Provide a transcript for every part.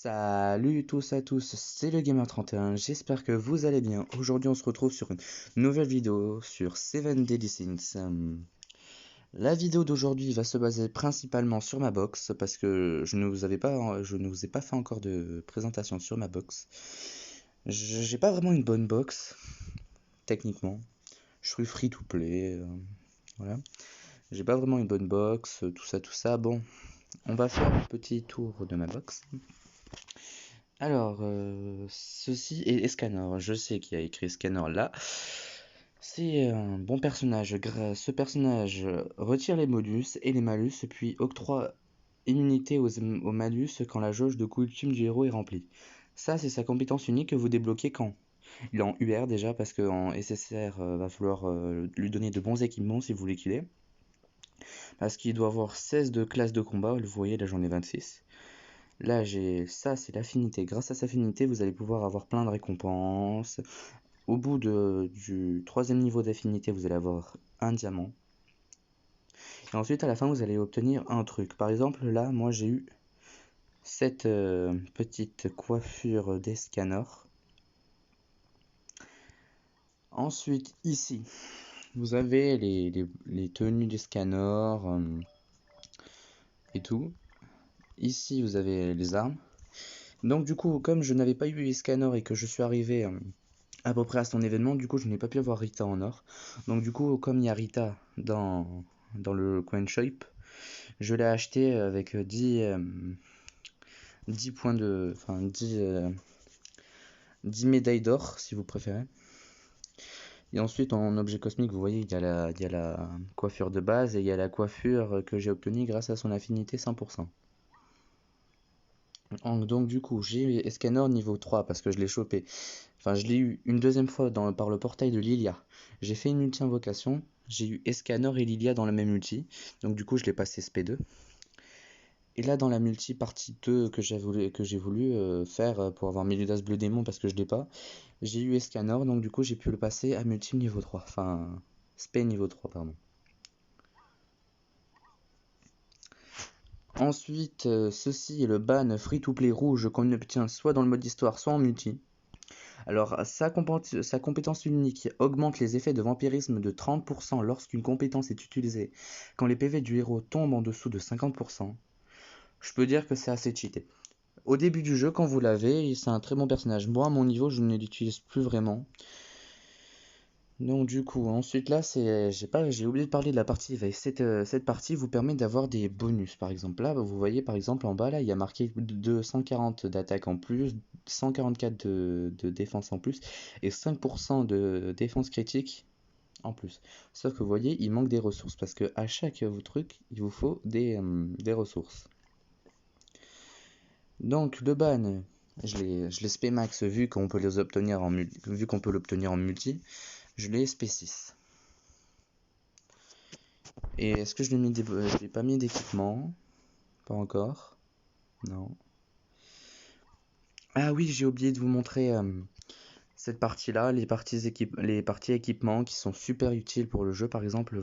Salut tous à tous, c'est le Gamer31, j'espère que vous allez bien. Aujourd'hui on se retrouve sur une nouvelle vidéo sur 7 Deadly Sins. La vidéo d'aujourd'hui va se baser principalement sur ma box parce que je ne vous ai pas fait encore de présentation sur ma box. J'ai pas vraiment une bonne box, techniquement. Je suis free to play, voilà. J'ai pas vraiment une bonne box, tout ça. Bon, on va faire un petit tour de ma box. Alors, ceci est Escanor. Je sais qui a écrit Escanor là. C'est un bon personnage. Ce personnage retire les bonus et les malus, puis octroie immunité aux malus quand la jauge de coups ultime du héros est remplie. Ça, c'est sa compétence unique que vous débloquez quand il est en UR déjà, parce qu'en SSR, va falloir lui donner de bons équipements si vous voulez qu'il ait. Parce qu'il doit avoir 16 de classe de combat, vous voyez là j'en ai 26. Là, ça, c'est l'affinité. Grâce à cette affinité, vous allez pouvoir avoir plein de récompenses. Au bout du troisième niveau d'affinité, vous allez avoir un diamant. Et ensuite, à la fin, vous allez obtenir un truc. Par exemple, là, moi, j'ai eu cette petite coiffure d'Escanor. Ensuite, ici, vous avez les tenues d'Escanor et tout. Ici, vous avez les armes. Donc, du coup, comme je n'avais pas eu Escanor et que je suis arrivé à peu près à son événement, du coup je n'ai pas pu avoir Rita en or. Donc du coup comme il y a Rita dans le coin shop, je l'ai acheté avec 10 points de... Enfin 10 médailles d'or si vous préférez. Et ensuite en objet cosmique vous voyez il y a la coiffure de base et il y a la coiffure que j'ai obtenue grâce à son affinité 100%. Donc du coup j'ai Escanor niveau 3 parce que je l'ai chopé. Enfin je l'ai eu une deuxième fois par le portail de Lilia. J'ai fait une multi-invocation. J'ai eu Escanor et Lilia dans la même multi. Donc du coup je l'ai passé SP2. Et là dans la multi partie 2 que j'ai voulu faire pour avoir Mélidas Bleu Démon parce que je l'ai pas. J'ai eu Escanor donc du coup j'ai pu le passer à multi niveau 3. Enfin SP niveau 3 pardon. Ensuite, ceci est le ban free-to-play rouge qu'on obtient soit dans le mode histoire, soit en multi. Alors, sa compétence unique augmente les effets de vampirisme de 30% lorsqu'une compétence est utilisée quand les PV du héros tombent en dessous de 50%. Je peux dire que c'est assez cheaté. Au début du jeu, quand vous l'avez, c'est un très bon personnage. Moi, à mon niveau, je ne l'utilise plus vraiment. Donc du coup, ensuite là, j'ai oublié de parler de la partie. Cette partie vous permet d'avoir des bonus. Par exemple, là, vous voyez par exemple en bas, là, il y a marqué 240 d'attaque en plus, 144 de défense en plus, et 5% de défense critique en plus. Sauf que vous voyez, il manque des ressources, parce que à chaque truc, il vous faut des ressources. Donc le ban, je l'ai spé max vu qu'on peut l'obtenir en multi, je l'ai spé 6. Et est-ce que je l'ai pas mis d'équipement? Pas encore. Non. Ah oui, j'ai oublié de vous montrer cette partie-là, les parties équipements qui sont super utiles pour le jeu. Par exemple,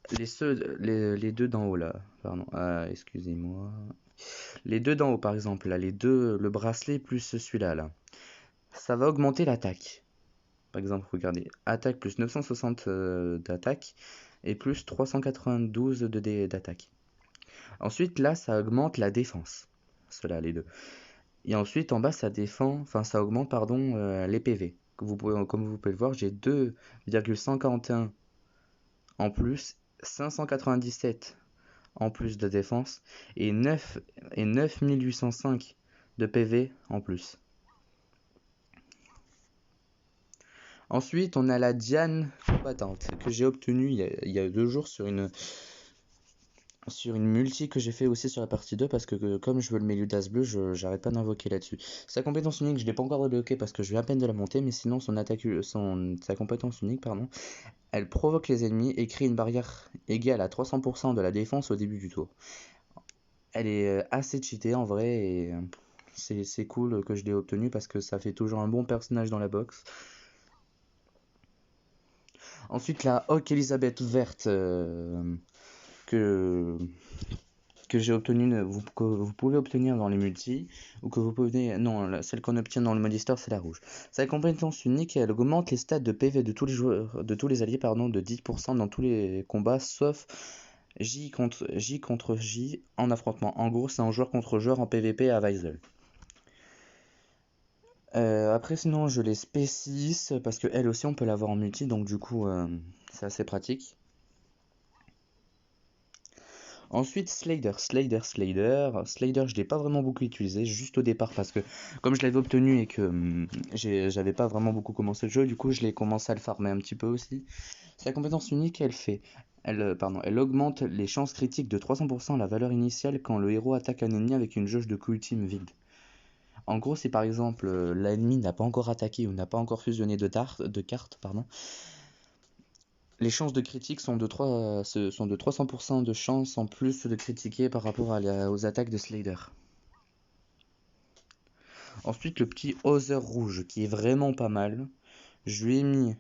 les deux d'en haut là. Pardon. Excusez-moi. Les deux d'en haut, par exemple, là, le bracelet plus celui-là, là. Ça va augmenter l'attaque. Par exemple, regardez, attaque plus 960 d'attaque et plus 392 d'attaque. Ensuite, là, ça augmente la défense. Ceux-là, les deux. Et ensuite, en bas, ça augmente, pardon, les PV. Comme vous pouvez le voir, j'ai 2,141 en plus, 597 en plus de défense et 9805 de PV en plus. Ensuite, on a la Diane combattante que j'ai obtenue il y a 2 jours sur une multi que j'ai fait aussi sur la partie 2 parce que comme je veux le Mélidas bleu, j'arrête pas d'invoquer là-dessus. Sa compétence unique, je l'ai pas encore débloqué parce que je viens à peine de la monter, mais sinon sa compétence unique, pardon, elle provoque les ennemis et crée une barrière égale à 300% de la défense au début du tour. Elle est assez cheatée en vrai et c'est cool que je l'ai obtenue parce que ça fait toujours un bon personnage dans la box. Ensuite la Hawk Elizabeth verte que que j'ai obtenu, que vous pouvez obtenir dans les multis, ou que vous pouvez, non, celle qu'on obtient dans le mode histoire, c'est la rouge. Sa compétence unique, elle augmente les stats de PV de tous les joueurs, de tous les alliés, pardon, de 10% dans tous les combats, sauf J contre J en affrontement. En gros, c'est un joueur contre joueur en PVP à Weisel. Après, sinon, je les spécise parce que elle aussi, on peut l'avoir en multi, donc du coup, c'est assez pratique. Ensuite, Slader, je l'ai pas vraiment beaucoup utilisé, juste au départ parce que comme je l'avais obtenu et que j'avais pas vraiment beaucoup commencé le jeu, du coup je l'ai commencé à le farmer un petit peu aussi. Sa compétence unique, elle augmente les chances critiques de 300% à la valeur initiale quand le héros attaque un ennemi avec une jauge de coup ultime vide. En gros, si par exemple l'ennemi n'a pas encore attaqué ou n'a pas encore fusionné de cartes, pardon, les chances de critique sont de 300% de chances en plus de critiquer par rapport aux attaques de Slader. Ensuite, le petit Other rouge qui est vraiment pas mal. Je lui ai mis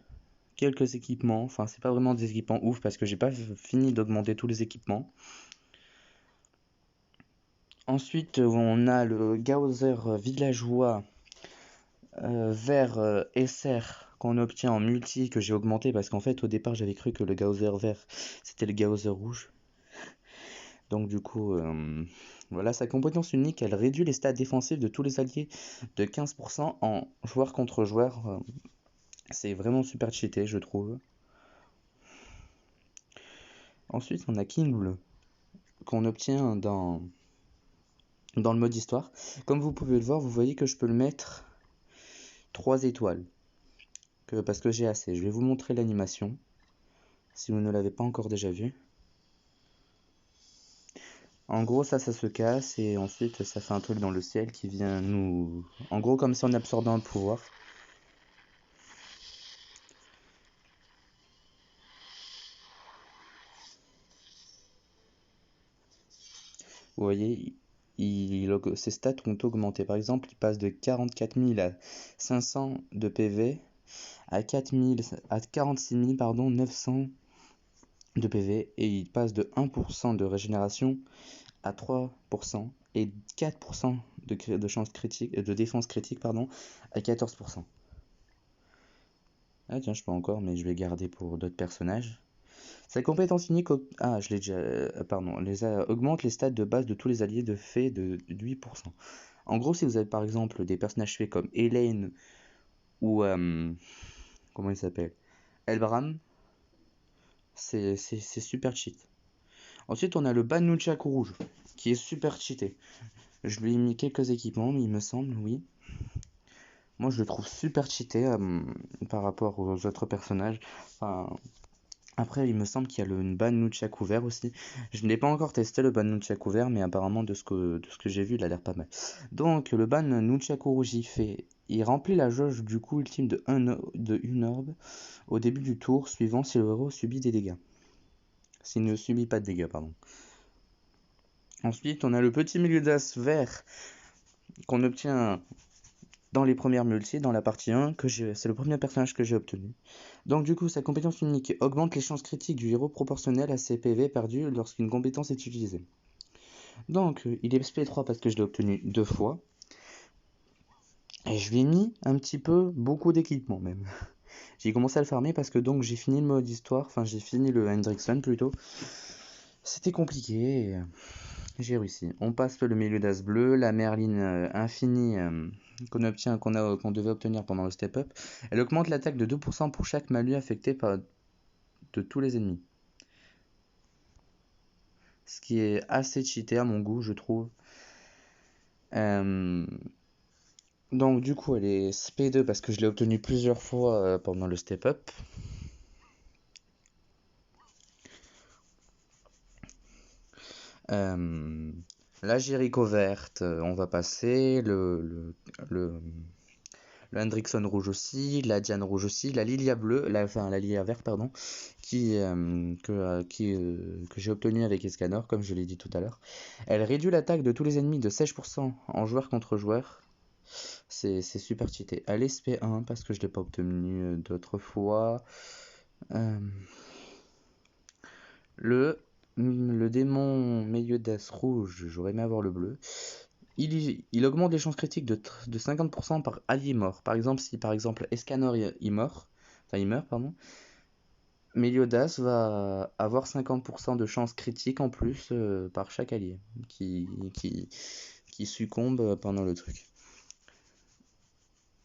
quelques équipements. Enfin, c'est pas vraiment des équipements ouf parce que j'ai pas fini d'augmenter tous les équipements. Ensuite, on a le Gauther villageois vert SR qu'on obtient en multi que j'ai augmenté parce qu'en fait, au départ, j'avais cru que le Gauther vert c'était le Gauther rouge. Donc du coup, voilà, sa compétence unique, elle réduit les stats défensifs de tous les alliés de 15% en joueur contre joueur. C'est vraiment super cheaté, je trouve. Ensuite, on a King Bleu, qu'on obtient dans le mode histoire. Comme vous pouvez le voir, vous voyez que je peux le mettre 3 étoiles, parce que j'ai assez. Je vais vous montrer l'animation, si vous ne l'avez pas encore déjà vu. En gros, ça se casse et ensuite ça fait un truc dans le ciel qui vient nous... En gros, comme si on absorbait un pouvoir. Vous voyez, ses stats ont augmenté. Par exemple, il passe de 44 000 à 500 de PV à 46 000, pardon, 900 de PV et il passe de 1% de régénération à 3% et 4% de chance critique, de défense critique, pardon, à 14%. Ah tiens, je peux encore, mais je vais garder pour d'autres personnages. Sa compétence unique, je l'ai déjà, pardon, augmente les stats de base de tous les alliés de fait de 8%. En gros, si vous avez par exemple des personnages faits comme Elaine ou comment il s'appelle, Elbram, c'est super cheat. Ensuite, on a le ban Nunchaku rouge qui est super cheaté. Je lui ai mis quelques équipements, il me semble, oui. Moi, je le trouve super cheaté par rapport aux autres personnages. Enfin, après, il me semble qu'il y a le ban Nunchaku vert aussi. Je n'ai pas encore testé le ban Nunchaku vert, mais apparemment, de ce que j'ai vu, il a l'air pas mal. Donc, le ban Nunchaku rouge, il remplit la jauge du coup ultime de une orbe au début du tour, suivant si le héros subit des dégâts. S'il ne subit pas de dégâts, pardon. Ensuite, on a le petit milieu d'as vert qu'on obtient dans les premières multis, dans la partie 1, c'est le premier personnage que j'ai obtenu. Donc du coup, sa compétence unique augmente les chances critiques du héros proportionnelles à ses PV perdus lorsqu'une compétence est utilisée. Donc, il est SP3 parce que je l'ai obtenu 2 fois. Et je lui ai mis un petit peu, beaucoup d'équipements même. J'ai commencé à le farmer parce que donc j'ai fini le mode histoire, enfin j'ai fini le Hendrickson plutôt. C'était compliqué, et j'ai réussi. On passe le milieu d'as bleu, la Merline infinie qu'on devait obtenir pendant le step up. Elle augmente l'attaque de 2% pour chaque malus affecté de tous les ennemis. Ce qui est assez cheaté à mon goût, je trouve. Donc du coup, elle est SP2 parce que je l'ai obtenue plusieurs fois pendant le step up. La Jericho verte, on va passer. Le Hendrickson rouge aussi, la Diane rouge aussi, la Lilia bleue, la Lilia verte, pardon, que j'ai obtenue avec Escanor, comme je l'ai dit tout à l'heure. Elle réduit l'attaque de tous les ennemis de 16% en joueur contre joueur. C'est super cheaté. Elle est SP1 parce que je ne l'ai pas obtenue d'autres fois. Le Le démon Meliodas rouge, j'aurais aimé avoir le bleu. Il augmente les chances critiques de 50% par allié mort. Par exemple, si par exemple Escanor il meurt, pardon, Meliodas va avoir 50% de chances critiques en plus par chaque allié qui, qui, qui succombe pendant le truc.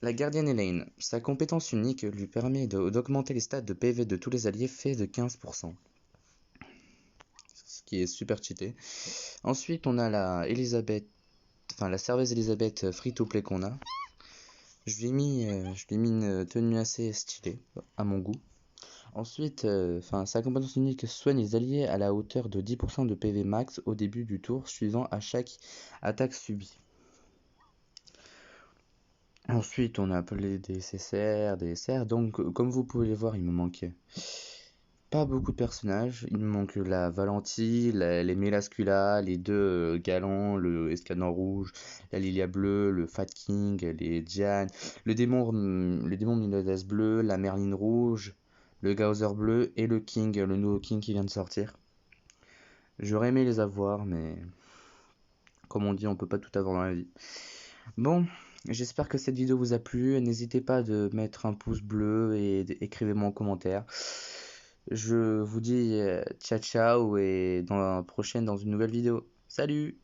La gardienne Elaine, sa compétence unique lui permet d'augmenter les stats de PV de tous les alliés fait de 15%. Ce qui est super cheaté. Ensuite, on a la serveuse Elisabeth free-to-play qu'on a. Je lui ai mis une tenue assez stylée, à mon goût. Ensuite, sa compétence unique soigne les alliés à la hauteur de 10% de PV max au début du tour suivant à chaque attaque subie. Ensuite, on a appelé des CCR, des SR. Donc, comme vous pouvez les voir, il me manquait pas beaucoup de personnages. Il me manque la Valenti, les Melascula, les deux galants, le Escanor rouge, la Lilia bleue, le Fat King, les Diane, le démon Milodas bleu, la Merline rouge, le Gaozer bleu et le King, le nouveau King qui vient de sortir. J'aurais aimé les avoir, mais comme on dit, on peut pas tout avoir dans la vie. Bon, j'espère que cette vidéo vous a plu. N'hésitez pas de mettre un pouce bleu et écrivez-moi en commentaire. Je vous dis ciao ciao et dans la prochaine dans une nouvelle vidéo. Salut!